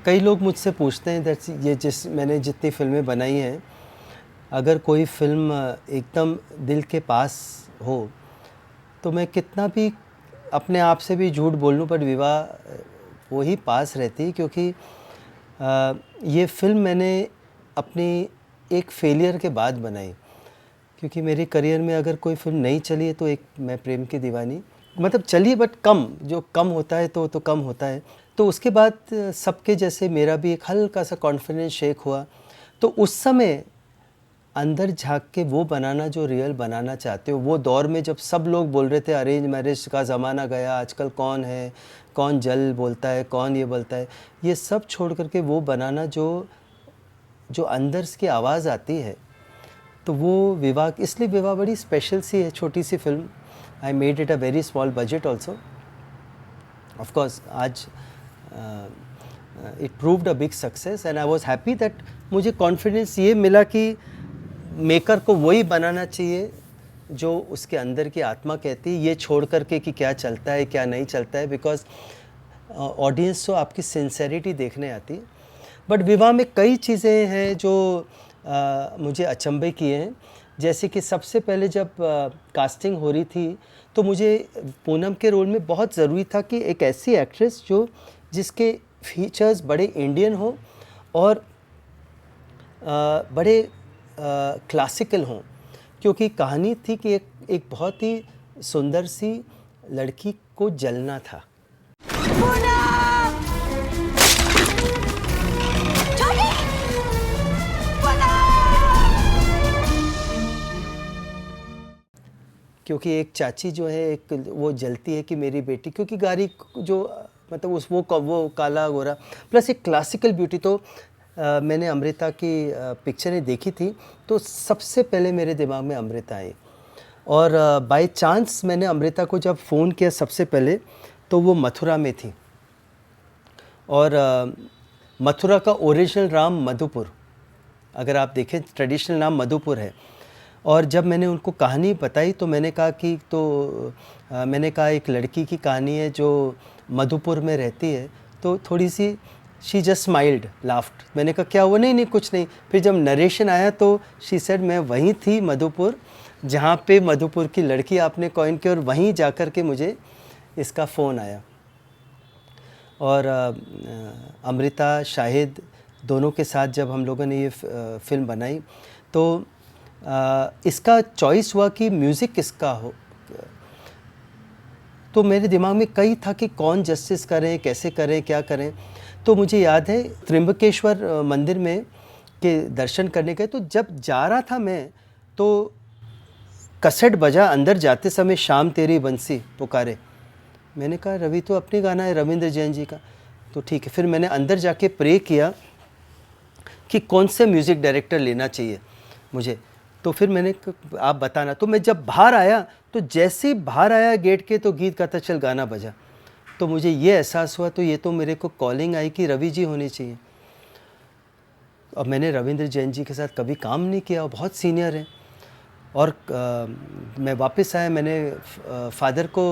कई लोग मुझसे पूछते हैं दैट्स ये मैंने जितनी फ़िल्में बनाई हैं, अगर कोई फ़िल्म एकदम दिल के पास हो तो मैं कितना भी अपने आप से भी झूठ बोल लूँ पर विवाह वो ही पास रहती, क्योंकि ये फ़िल्म मैंने अपनी एक फेलियर के बाद बनाई। क्योंकि मेरे करियर में अगर कोई फ़िल्म नहीं चली है तो एक मैं प्रेम की दीवानी मतलब चली, बट कम, जो कम होता है तो कम होता है। तो उसके बाद सबके जैसे मेरा भी एक हल्का सा कॉन्फिडेंस शेक हुआ। तो उस समय अंदर झांक के वो बनाना जो रियल बनाना चाहते हो, वो दौर में जब सब लोग बोल रहे थे अरेंज मैरिज का ज़माना गया, आजकल कौन है, कौन जल बोलता है, कौन ये बोलता है, ये सब छोड़ करके वो बनाना जो अंदर की आवाज़ आती है, तो वो विवाह, इसलिए विवाह बड़ी स्पेशल सी है, छोटी सी फिल्म। I made it a very small budget also. Of course आज it proved a big success and I was happy that मुझे कॉन्फिडेंस ये मिला कि मेकर को वही बनाना चाहिए जो उसके अंदर की आत्मा कहती है, ये छोड़ करके कि क्या चलता है क्या नहीं चलता है, बिकॉज ऑडियंस तो आपकी सिंसेरिटी देखने आती है। बट विवाह में कई चीज़ें हैं जो मुझे अचंभे किए हैं। जैसे कि सबसे पहले जब कास्टिंग हो रही थी तो मुझे पूनम के रोल में बहुत ज़रूरी था कि एक ऐसी एक्ट्रेस जिसके फीचर्स बड़े इंडियन हो और बड़े क्लासिकल हों, क्योंकि कहानी थी कि एक बहुत ही सुंदर सी लड़की को जलना था। क्योंकि एक चाची जो है एक वो जलती है कि मेरी बेटी, क्योंकि गारी जो मतलब वो काला गोरा प्लस एक क्लासिकल ब्यूटी। तो मैंने अमृता की पिक्चरें देखी थी तो सबसे पहले मेरे दिमाग में अमृता आई। और बाय चांस मैंने अमृता को जब फ़ोन किया सबसे पहले तो वो मथुरा में थी, और मथुरा का ओरिजिनल नाम मधुपुर, अगर आप देखें ट्रेडिशनल नाम मधुपुर है। और जब मैंने उनको कहानी बताई तो मैंने कहा कि मैंने कहा एक लड़की की कहानी है जो मधुपुर में रहती है, तो थोड़ी सी शी जस्ट स्माइल्ड लाफ्ट। मैंने कहा क्या हुआ, नहीं नहीं कुछ नहीं। फिर जब नरेशन आया तो शी सेड मैं वहीं थी मधुपुर जहाँ पे मधुपुर की लड़की आपने कॉइन की, और वहीं जाकर के मुझे इसका फ़ोन आया। और अमृता शाहिद दोनों के साथ जब हम लोगों ने ये फ़िल्म बनाई तो इसका चॉइस हुआ कि म्यूज़िक किसका हो। तो मेरे दिमाग में कई था कि कौन जस्टिस करें, कैसे करें, क्या करें। तो मुझे याद है त्र्यंबकेश्वर मंदिर में के दर्शन करने गए, तो जब जा रहा था मैं तो कसट बजा अंदर जाते समय शाम तेरी बंसी पुकारे। मैंने कहा रवि तो अपनी गाना है रविंद्र जैन जी का, तो ठीक है। फिर मैंने अंदर जाके प्रे किया कि कौन से म्यूज़िक डायरेक्टर लेना चाहिए मुझे। तो फिर मैंने आप बताना। तो मैं जब बाहर आया तो जैसे ही बाहर आया गेट के तो गीत गाता चल गाना बजा। तो मुझे ये एहसास हुआ तो ये तो मेरे को कॉलिंग आई कि रवि जी होनी चाहिए। अब मैंने रविंद्र जैन जी के साथ कभी काम नहीं किया, बहुत सीनियर हैं। और मैं वापस आया, मैंने फादर को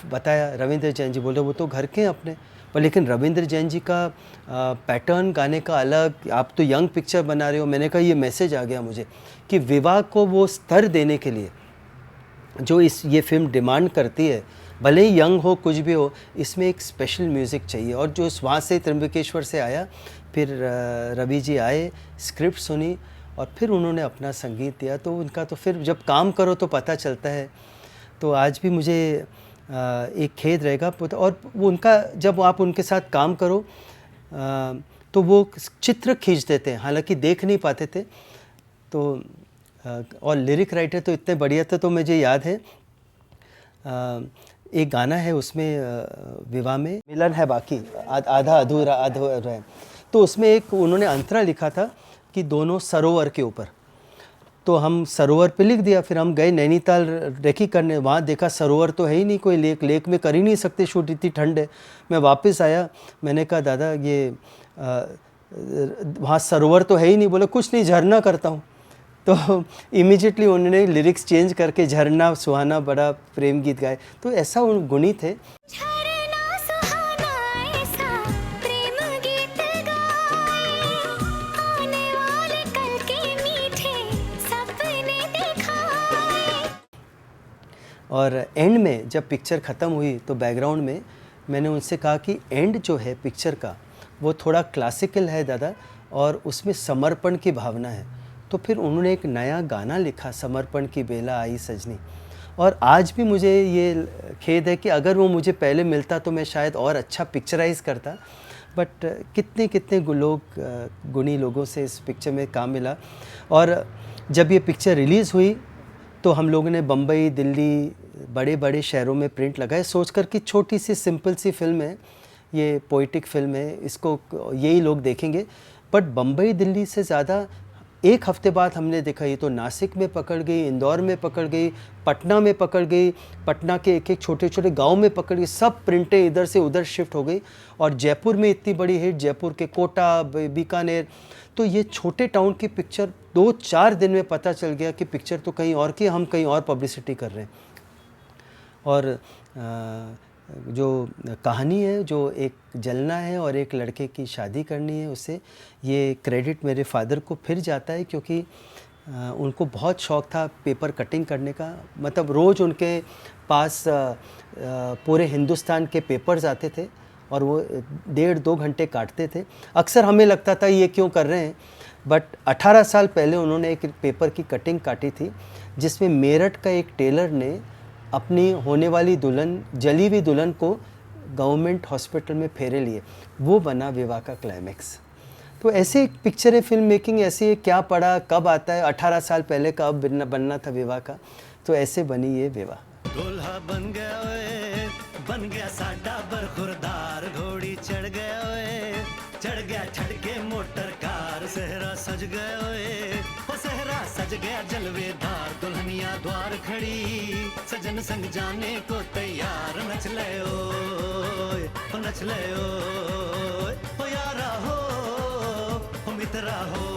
बताया, रविंद्र जैन जी बोल रहे वो तो घर के हैं अपने, पर लेकिन रविंद्र जैन जी का पैटर्न गाने का अलग, आप तो यंग पिक्चर बना रहे हो। मैंने कहा ये मैसेज आ गया मुझे कि विवाह को वो स्तर देने के लिए जो ये फिल्म डिमांड करती है, भले ही यंग हो कुछ भी हो, इसमें एक स्पेशल म्यूज़िक चाहिए। और जो वहाँ से त्र्यंबकेश्वर से आया, फिर रवि जी आए, स्क्रिप्ट सुनी और फिर उन्होंने अपना संगीत दिया। तो उनका तो फिर जब काम करो तो पता चलता है। तो आज भी मुझे एक खेद रहेगा। और वो उनका जब आप उनके साथ काम करो तो वो चित्र खींच देते हैं, हालांकि देख नहीं पाते थे। तो और लिरिक राइटर तो इतने बढ़िया थे। तो मुझे याद है एक गाना है उसमें विवाह में, मिलन है बाकी आधा अधूरा है। तो उसमें एक उन्होंने अंतरा लिखा था कि दोनों सरोवर के ऊपर। तो हम सरोवर पे लिख दिया। फिर हम गए नैनीताल रेकी करने, वहाँ देखा सरोवर तो है ही नहीं, कोई लेक में कर ही नहीं सकते शूट, इतनी ठंड है। मैं वापस आया, मैंने कहा दादा ये वहाँ सरोवर तो है ही नहीं। बोले कुछ नहीं, झरना करता हूँ। तो इमीडिएटली उन्होंने लिरिक्स चेंज करके झरना सुहाना बड़ा प्रेम गीत गाए। तो ऐसा गुणी थे। और एंड में जब पिक्चर ख़त्म हुई तो बैकग्राउंड में मैंने उनसे कहा कि एंड जो है पिक्चर का वो थोड़ा क्लासिकल है दादा, और उसमें समर्पण की भावना है। तो फिर उन्होंने एक नया गाना लिखा, समर्पण की बेला आई सजनी। और आज भी मुझे ये खेद है कि अगर वो मुझे पहले मिलता तो मैं शायद और अच्छा पिक्चराइज़ करता, बट कितने कितने गुणी लोगों से इस पिक्चर में काम मिला। और जब ये पिक्चर रिलीज़ हुई तो हम लोगों ने बम्बई, दिल्ली, बड़े बड़े शहरों में प्रिंट लगाए, सोचकर कि छोटी सी सिंपल सी फिल्म है, ये पोइटिक फिल्म है, इसको यही लोग देखेंगे। बट बम्बई, दिल्ली से ज़्यादा एक हफ्ते बाद हमने देखा ये तो नासिक में पकड़ गई, इंदौर में पकड़ गई, पटना में पकड़ गई, पटना के एक एक छोटे छोटे गांव में पकड़ गई, सब प्रिंटें इधर से उधर शिफ्ट हो गई। और जयपुर में इतनी बड़ी हिट, जयपुर के कोटा, बीकानेर। तो ये छोटे टाउन की पिक्चर 2-4 दिन में पता चल गया कि पिक्चर तो कहीं और की, हम कहीं और पब्लिसिटी कर रहे हैं। और जो कहानी है, जो एक जलना है और एक लड़के की शादी करनी है, उससे ये क्रेडिट मेरे फादर को फिर जाता है, क्योंकि उनको बहुत शौक़ था पेपर कटिंग करने का। मतलब रोज़ उनके पास पूरे हिंदुस्तान के पेपर्स आते थे और वो 1.5-2 घंटे काटते थे। अक्सर हमें लगता था ये क्यों कर रहे हैं, बट 18 साल पहले उन्होंने एक पेपर की कटिंग काटी थी जिसमें मेरठ का एक टेलर ने अपनी होने वाली दुल्हन, जली हुई दुल्हन को गवर्नमेंट हॉस्पिटल में फेरे लिए। वो बना विवाह का क्लाइमैक्स। तो ऐसे पिक्चरें, फिल्म मेकिंग ऐसी है, क्या पड़ा कब आता है, 18 साल पहले कब बनना था विवाह का, तो ऐसे बनी ये विवाह। दूल्हा बन गया साडा बरखुरदार, घोड़ी चढ़ गया ओए, चढ़ गया छड़के मोटर कार, सहरा सज गया ओए, ओ सहरा सज गया जलवेदार, दुल्हनिया द्वार खड़ी, सजन संग जाने को तैयार, नच ले ओए, ओ नच ले ओए, ओ यारा हो, ओ मित्रा हो।